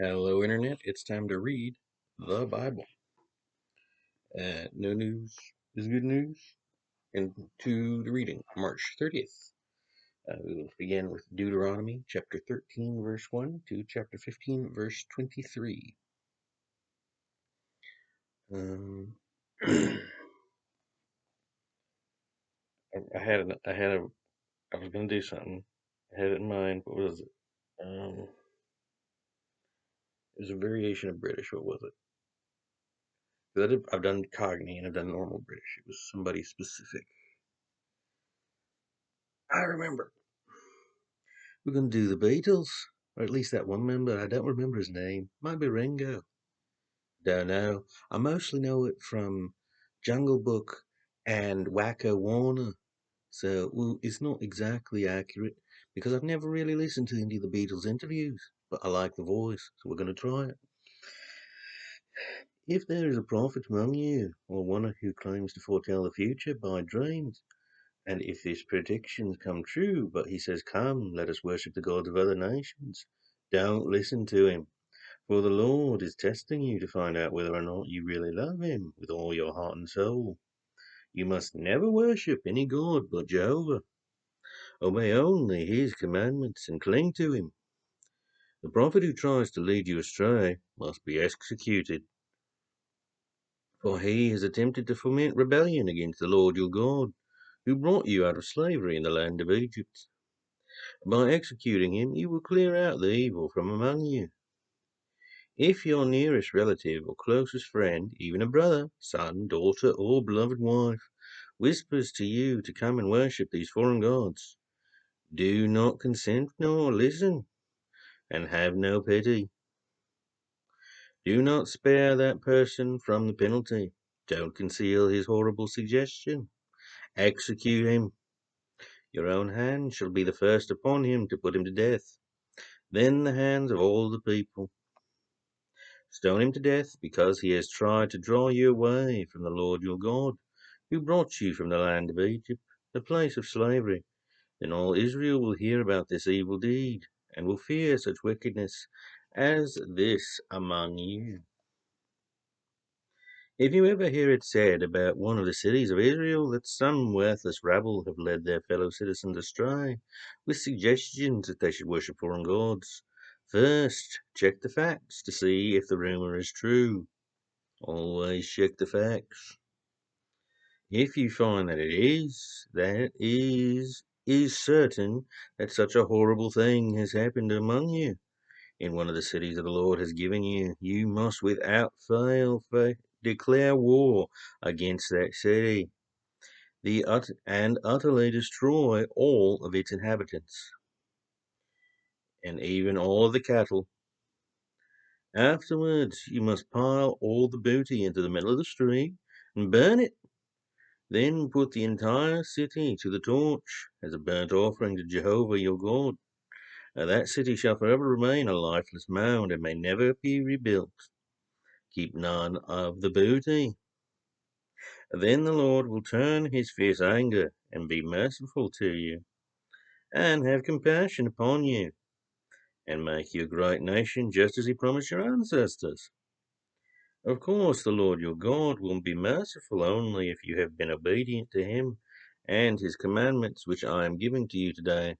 Hello, Internet. It's time to read the Bible. No news is good news. And to the reading, March 30th. We will begin with Deuteronomy chapter 13, verse 1 to chapter 15, verse 23. I I was going to do something. I had it in mind. What was it? It was a variation of British. What was it? 'Cause I've done Cockney and I've done normal British. It was somebody specific. I remember. We're going to do the Beatles, or at least that one member. I don't remember his name. Might be Ringo. Don't know. I mostly know it from Jungle Book and Wacko Warner. So, well, it's not exactly accurate because I've never really listened to any of the Beatles interviews, but I like the voice, so we're going to try it. If there is a prophet among you, or one who claims to foretell the future by dreams, and if his predictions come true, but he says, "Come, let us worship the gods of other nations," don't listen to him, for the Lord is testing you to find out whether or not you really love him with all your heart and soul. You must never worship any god but Jehovah. Obey only his commandments and cling to him. The prophet who tries to lead you astray must be executed, for he has attempted to foment rebellion against the Lord your God, who brought you out of slavery in the land of Egypt. By executing him, you will clear out the evil from among you. If your nearest relative or closest friend, even a brother, son, daughter, or beloved wife, whispers to you to come and worship these foreign gods, do not consent nor listen, and have no pity. Do not spare that person from the penalty. Don't conceal his horrible suggestion. Execute him. Your own hand shall be the first upon him to put him to death, then the hands of all the people. Stone him to death because he has tried to draw you away from the Lord your God, who brought you from the land of Egypt, the place of slavery. Then all Israel will hear about this evil deed, and will fear such wickedness as this among you. If you ever hear it said about one of the cities of Israel that some worthless rabble have led their fellow citizens astray, with suggestions that they should worship foreign gods, first check the facts to see if the rumor is true. Always check the facts. If you find that is certain that such a horrible thing has happened among you in one of the cities that the Lord has given you, you must without fail declare war against that city, and utterly destroy all of its inhabitants, and even all of the cattle. Afterwards, you must pile all the booty into the middle of the street and burn it. Then put the entire city to the torch as a burnt offering to Jehovah your God. That city shall forever remain a lifeless mound and may never be rebuilt. Keep none of the booty. Then the Lord will turn his fierce anger and be merciful to you, and have compassion upon you, and make you a great nation just as he promised your ancestors. Of course, the Lord your God will be merciful only if you have been obedient to him and his commandments which I am giving to you today.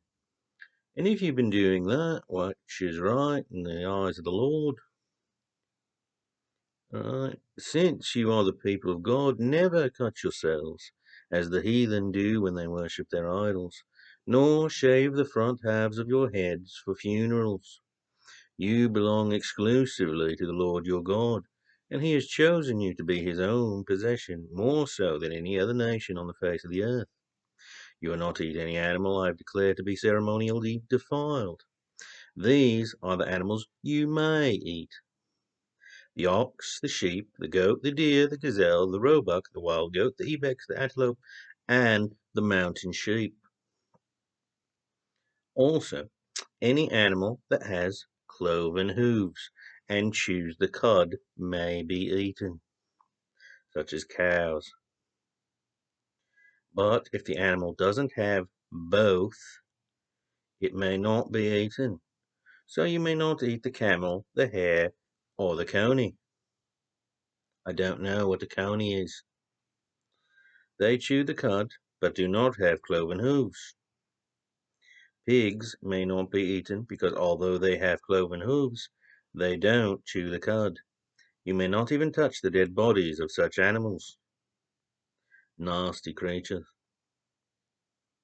And if you've been doing that, which is right in the eyes of the Lord, since you are the people of God, never cut yourselves, as the heathen do when they worship their idols, nor shave the front halves of your heads for funerals. You belong exclusively to the Lord your God, and he has chosen you to be his own possession, more so than any other nation on the face of the earth. You are not to eat any animal I have declared to be ceremonially defiled. These are the animals you may eat: the ox, the sheep, the goat, the deer, the gazelle, the roebuck, the wild goat, the ibex, the antelope, and the mountain sheep. Also, any animal that has cloven hooves and chews the cud may be eaten, such as cows. But if the animal doesn't have both, it may not be eaten. So you may not eat the camel, the hare, or the coney. I don't know what a coney is. They chew the cud, but do not have cloven hooves. Pigs may not be eaten because although they have cloven hooves, they don't chew the cud. You may not even touch the dead bodies of such animals. Nasty creatures.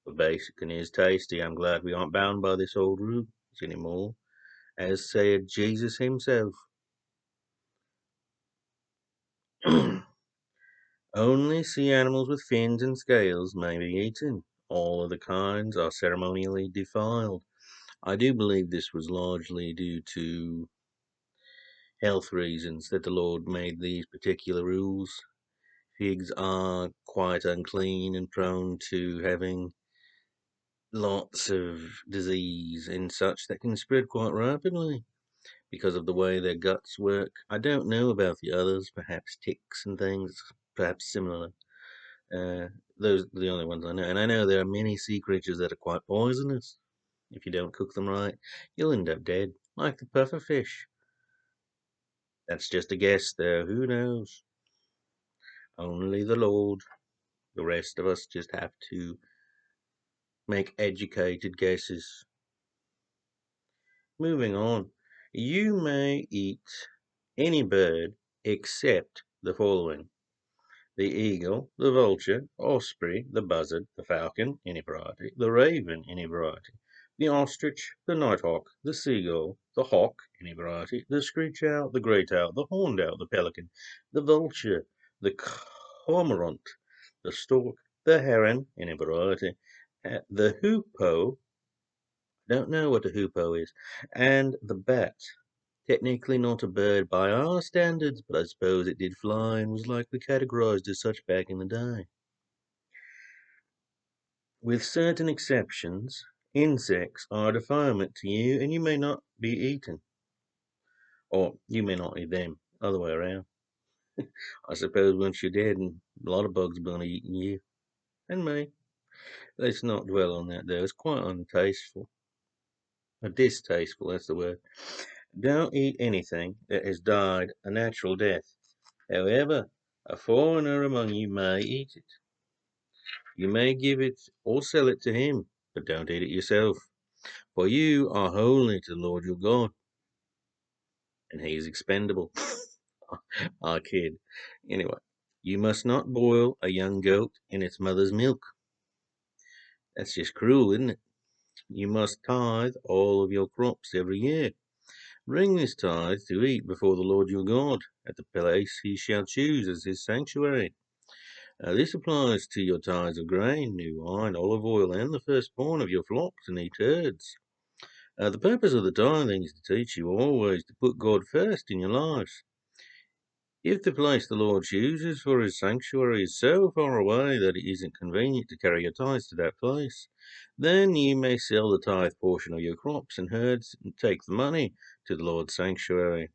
But bacon is tasty. I'm glad we aren't bound by this old rule anymore, as said Jesus himself. Only sea animals with fins and scales may be eaten. All other kinds are ceremonially defiled. I do believe this was largely due to health reasons that the Lord made these particular rules. Pigs are quite unclean and prone to having lots of disease and such that can spread quite rapidly because of the way their guts work. I don't know about the others, perhaps ticks and things, perhaps similar. Uh, those are the only ones I know. And I know there are many sea creatures that are quite poisonous. If you don't cook them right, you'll end up dead, like the pufferfish. That's just a guess, though. Who knows? Only the Lord. The rest of us just have to make educated guesses. Moving on. You may eat any bird except the following: the eagle, the vulture, osprey, the buzzard, the falcon, any variety, the raven, any variety, the ostrich, the nighthawk, the seagull, the hawk, any variety, the screech owl, the great owl, the horned owl, the pelican, the vulture, the cormorant, the stork, the heron, any variety, the hoopoe, don't know what a hoopoe is, and the bat. Technically not a bird by our standards, but I suppose it did fly and was likely categorized as such back in the day. With certain exceptions, insects are a defilement to you and you may not be eaten. Or you may not eat them, other way around. I suppose once you're dead, and a lot of bugs are going to eat you and me. Let's not dwell on that though, it's quite untasteful. Or distasteful, that's the word. Don't eat anything that has died a natural death. However, a foreigner among you may eat it. You may give it or sell it to him, but don't eat it yourself. For you are holy to the Lord your God, and he is expendable. I kid. Anyway, you must not boil a young goat in its mother's milk. That's just cruel, isn't it? You must tithe all of your crops every year. Bring this tithe to eat before the Lord your God at the place he shall choose as his sanctuary. This applies to your tithes of grain, new wine, olive oil, and the firstborn of your flocks and each herds. The purpose of the tithing is to teach you always to put God first in your lives. If the place the Lord chooses for his sanctuary is so far away that it isn't convenient to carry your tithes to that place, then you may sell the tithe portion of your crops and herds and take the money to the Lord's sanctuary.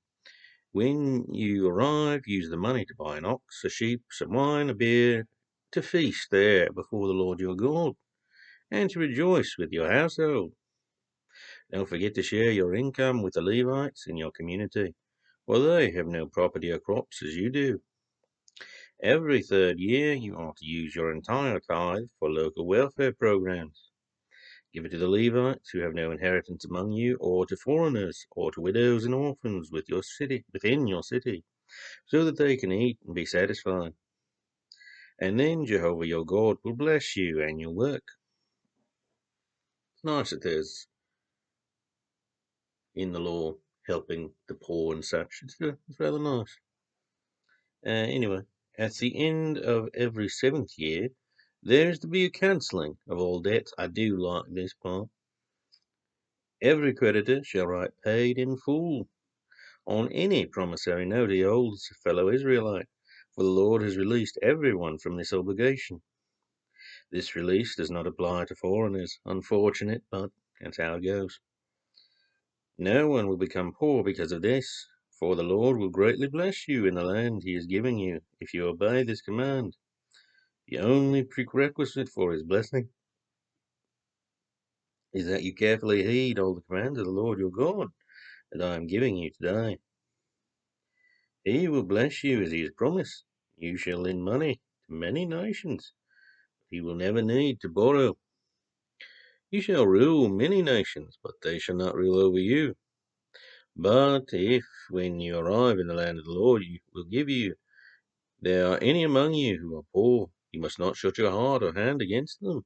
When you arrive, use the money to buy an ox, a sheep, some wine, a beer, to feast there before the Lord your God, and to rejoice with your household. Don't forget to share your income with the Levites in your community, for they have no property or crops as you do. Every third year, you are to use your entire tithe for local welfare programs. Give it to the Levites who have no inheritance among you, or to foreigners, or to widows and orphans within your city, so that they can eat and be satisfied. And then Jehovah your God will bless you and your work. It's nice that there's in the law helping the poor and such. It's rather nice. Anyway, at the end of every seventh year, there is to be a cancelling of all debts. I do like this part. Every creditor shall write paid in full on any promissory note he owes a fellow Israelite, for the Lord has released everyone from this obligation. This release does not apply to foreigners. Unfortunate, but that's how it goes. No one will become poor because of this, for the Lord will greatly bless you in the land he is giving you, if you obey this command. The only prerequisite for his blessing is that you carefully heed all the commands of the Lord your God, that I am giving you today. He will bless you as he has promised. You shall lend money to many nations. He will never need to borrow. You shall rule many nations, but they shall not rule over you. But if, when you arrive in the land of the Lord will give you, there are any among you who are poor, you must not shut your heart or hand against them.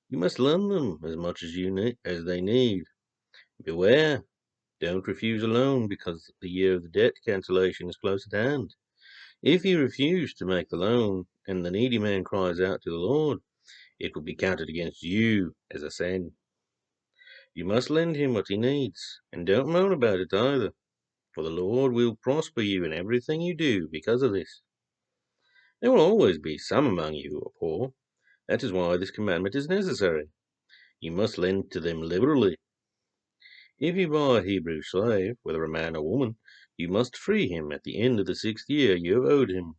You must lend them as much as they need. Beware, don't refuse a loan, because the year of the debt cancellation is close at hand. If you refuse to make the loan, and the needy man cries out to the Lord, it will be counted against you as a sin. You must lend him what he needs, and don't moan about it either, for the Lord will prosper you in everything you do because of this. There will always be some among you who are poor. That is why this commandment is necessary. You must lend to them liberally. If you buy a Hebrew slave, whether a man or woman, you must free him at the end of the 6th year you have owed him,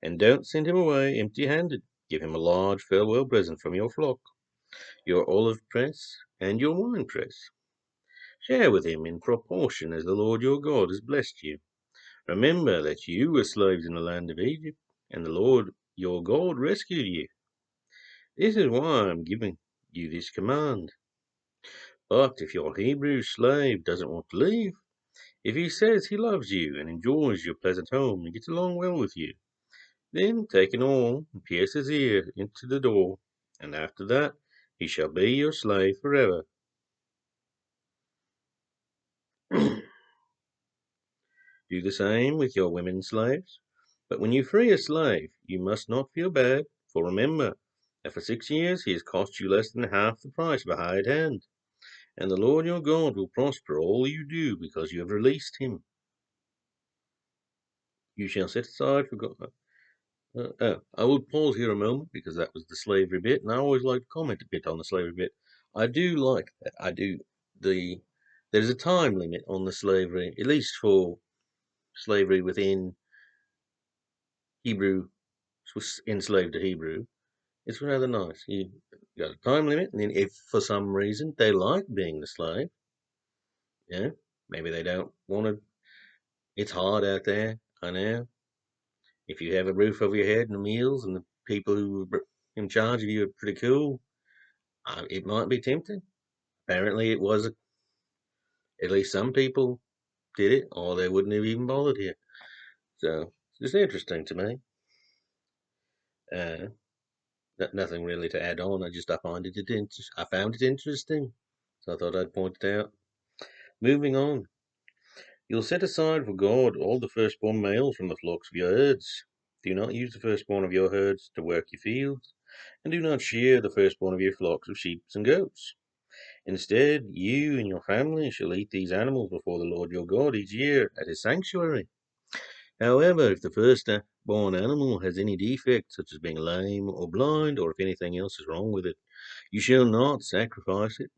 and don't send him away empty-handed. Give him a large farewell present from your flock, your olive press, and your wine press. Share with him in proportion as the Lord your God has blessed you. Remember that you were slaves in the land of Egypt, and the Lord your God rescued you. This is why I am giving you this command. But if your Hebrew slave doesn't want to leave, if he says he loves you and enjoys your pleasant home and gets along well with you, then take an awl and pierce his ear into the door, and after that he shall be your slave forever. Do the same with your women slaves. But when you free a slave, you must not feel bad, for remember that for 6 years he has cost you less than half the price of a hired hand, and the Lord your God will prosper all you do because you have released him. You shall set aside for God. I will pause here a moment because that was the slavery bit, and I always like to comment a bit on the slavery bit. I do like that. I do. There's a time limit on the slavery, at least for slavery within Hebrew, was enslaved to Hebrew. It's rather nice. You got a time limit, and then if for some reason they like being the slave, yeah, maybe they don't want to. It's hard out there, I know. If you have a roof over your head and meals, and the people who are in charge of you are pretty cool, it might be tempting. Apparently, it was. At least some people did it, or they wouldn't have even bothered here. So it's interesting to me. Uh, Nothing really to add on. I found it interesting, so I thought I'd point it out. Moving on, you'll set aside for God all the firstborn males from the flocks of your herds. Do not use the firstborn of your herds to work your fields, and do not shear the firstborn of your flocks of sheep and goats. Instead, you and your family shall eat these animals before the Lord your God each year at his sanctuary. However, if the firstborn animal has any defect, such as being lame or blind, or if anything else is wrong with it, you shall not sacrifice it.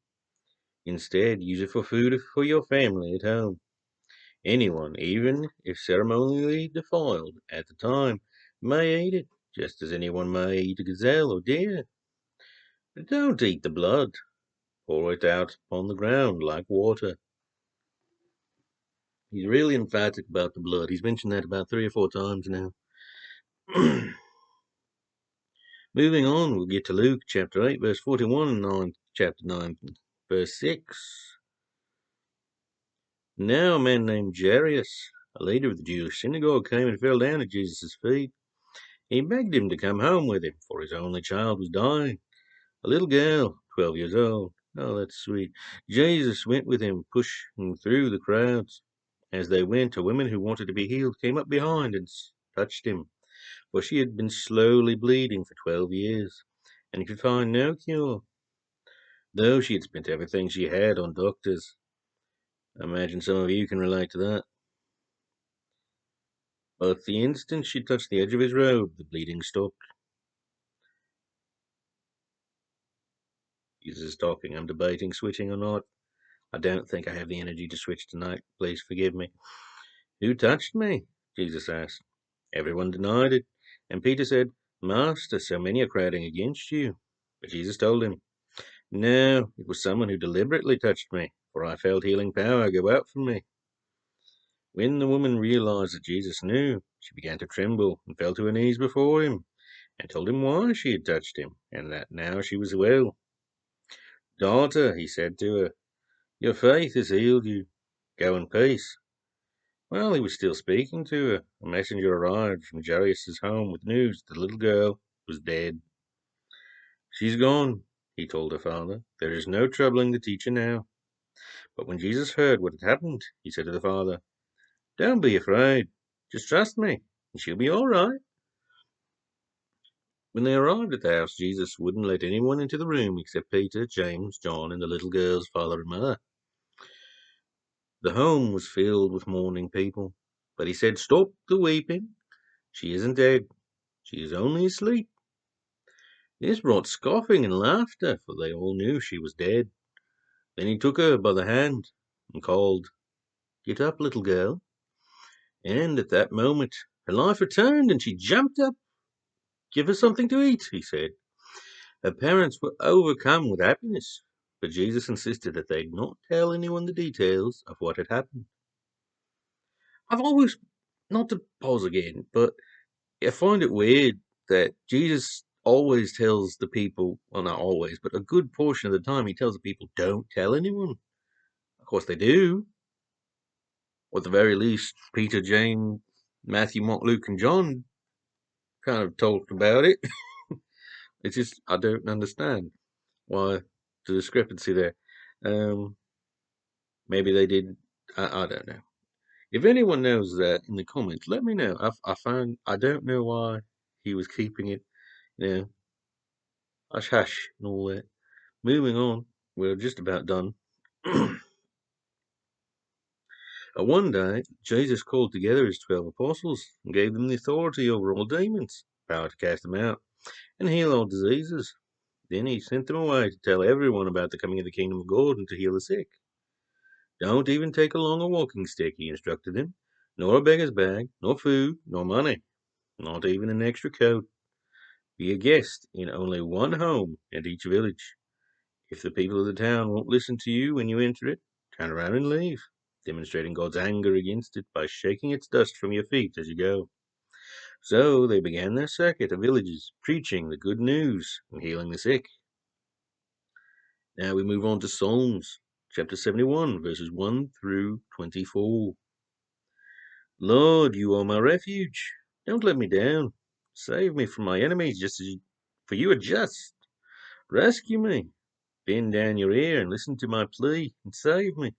Instead, use it for food for your family at home. Anyone, even if ceremonially defiled at the time, may eat it, just as anyone may eat a gazelle or deer. But don't eat the blood. Pour it out upon the ground like water. He's really emphatic about the blood. He's mentioned that about 3 or 4 times now. Moving on, we'll get to Luke chapter 8, verse 41, and chapter 9, verse 6. Now a man named Jairus, a leader of the Jewish synagogue, came and fell down at Jesus' feet. He begged him to come home with him, for his only child was dying, a little girl, 12 years old. Oh, that's sweet. Jesus went with him, pushing through the crowds. As they went, a woman who wanted to be healed came up behind and touched him, for she had been slowly bleeding for 12 years, and could find no cure, though she had spent everything she had on doctors. I imagine some of you can relate to that. But the instant she touched the edge of his robe, the bleeding stopped. Jesus is talking. I'm debating switching or not. I don't think I have the energy to switch tonight. Please forgive me. Who touched me? Jesus asked. Everyone denied it. And Peter said, Master, so many are crowding against you. But Jesus told him, No, it was someone who deliberately touched me, for I felt healing power go out from me. When the woman realized that Jesus knew, she began to tremble and fell to her knees before him and told him why she had touched him and that now she was well. Daughter, he said to her, your faith has healed you. Go in peace. While he was still speaking to her, a messenger arrived from Jairus' home with news that the little girl was dead. She's gone, he told her father. There is no troubling the teacher now. But when Jesus heard what had happened, he said to the father, don't be afraid. Just trust me, and she'll be all right. When they arrived at the house, Jesus wouldn't let anyone into the room except Peter, James, John, and the little girl's father and mother. The home was filled with mourning people, but he said, stop the weeping. She isn't dead. She is only asleep. This brought scoffing and laughter, for they all knew she was dead. Then he took her by the hand and called, get up, little girl. And at that moment, her life returned and she jumped up. Give her something to eat, he said. Her parents were overcome with happiness, but Jesus insisted that they not tell anyone the details of what had happened. I've always, not to pause again, but I find it weird that Jesus always tells the people, well, not always, but a good portion of the time, he tells the people, don't tell anyone. Of course they do. Or at the very least, Peter, James, Matthew, Mark, Luke, and John kind of talked about it. It's just, I don't understand why the discrepancy there. Maybe they did. I don't know. If anyone knows that in the comments, let me know. I don't know why he was keeping it, hush hush and all that. Moving on, we're just about done. One day, Jesus called together his 12 apostles and gave them the authority over all demons, power to cast them out, and heal all diseases. Then he sent them away to tell everyone about the coming of the kingdom of God and to heal the sick. Don't even take along a walking stick, he instructed them, nor a beggar's bag, nor food, nor money, not even an extra coat. Be a guest in only one home at each village. If the people of the town won't listen to you when you enter it, turn around and leave, demonstrating God's anger against it by shaking its dust from your feet as you go. So they began their circuit of villages, preaching the good news and healing the sick. Now we move on to Psalms, chapter 71, verses 1 through 24. Lord, you are my refuge. Don't let me down. Save me from my enemies, for you are just. Rescue me. Bend down your ear and listen to my plea and save me.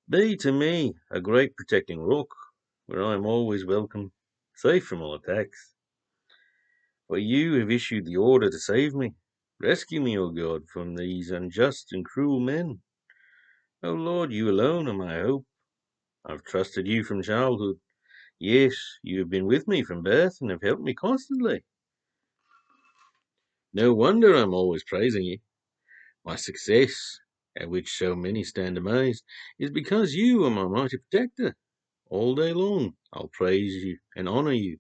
Be to me a great protecting rock, where I am always welcome, safe from all attacks. For you have issued the order to save me. Rescue me, O God, from these unjust and cruel men. O Lord, you alone are my hope. I've trusted you from childhood. Yes, you have been with me from birth and have helped me constantly. No wonder I'm always praising you. My success, at which so many stand amazed, is because you are my mighty protector. All day long I'll praise you and honor you,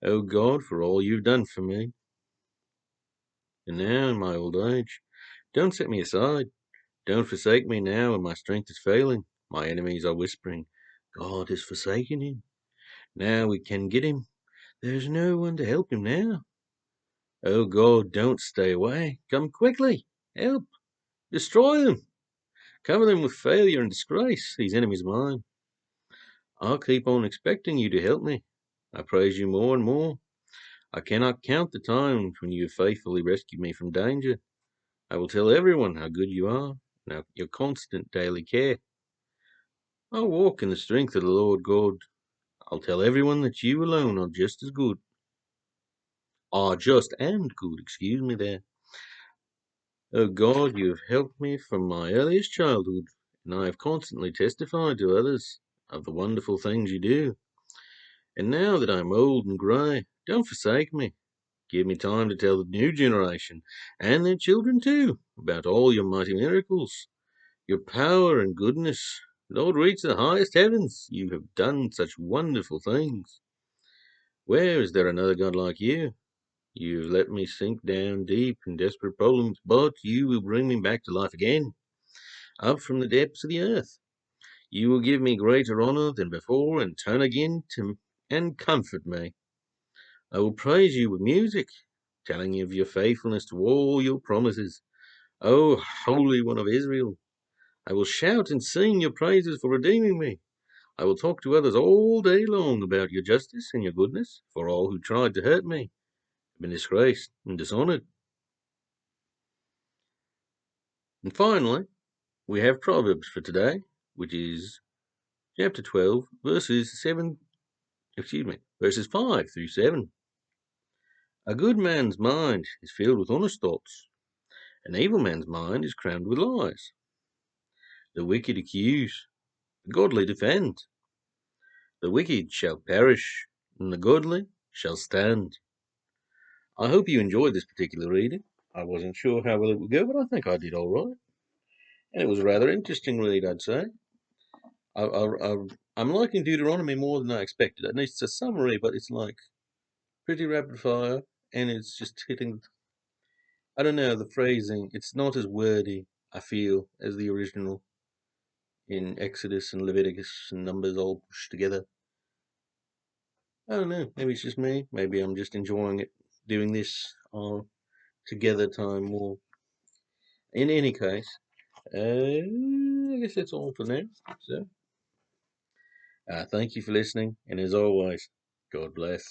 O God, for all you've done for me. And now in my old age, don't set me aside. Don't forsake me now when my strength is failing. My enemies are whispering, God has forsaken him. Now we can get him. There's no one to help him now. Oh God, don't stay away. Come quickly. Help. Destroy them. Cover them with failure and disgrace, these enemies of mine. I'll keep on expecting you to help me. I praise you more and more. I cannot count the times when you have faithfully rescued me from danger. I will tell everyone how good you are and your constant daily care. I'll walk in the strength of the Lord God. I'll tell everyone that you alone are just as good. Are just and good, excuse me there. Oh God, you have helped me from my earliest childhood, and I have constantly testified to others of the wonderful things you do. And now that I am old and grey, don't forsake me. Give me time to tell the new generation, and their children too, about all your mighty miracles, your power and goodness. Lord, reach the highest heavens. You have done such wonderful things. Where is there another God like you? You have let me sink down deep in desperate problems, but you will bring me back to life again, up from the depths of the earth. You will give me greater honour than before, and turn again and comfort me. I will praise you with music, telling you of your faithfulness to all your promises. O Holy One of Israel, I will shout and sing your praises for redeeming me. I will talk to others all day long about your justice and your goodness, for all who tried to hurt me have been disgraced and dishonoured. And finally, we have Proverbs for today, which is chapter 12, verses 5 through 7. A good man's mind is filled with honest thoughts. An evil man's mind is crammed with lies. The wicked accuse, the godly defend. The wicked shall perish, and the godly shall stand. I hope you enjoyed this particular reading. I wasn't sure how well it would go, but I think I did all right. And it was a rather interesting read, I'd say. I'm liking Deuteronomy more than I expected. And it's a summary, but it's like pretty rapid fire, and it's just hitting. I don't know, the phrasing. It's not as wordy, I feel, as the original in Exodus and Leviticus and Numbers all pushed together. I don't know. Maybe it's just me. Maybe I'm just enjoying it, doing this together time more. In any case, I guess that's all for now. So, thank you for listening, and as always, God bless.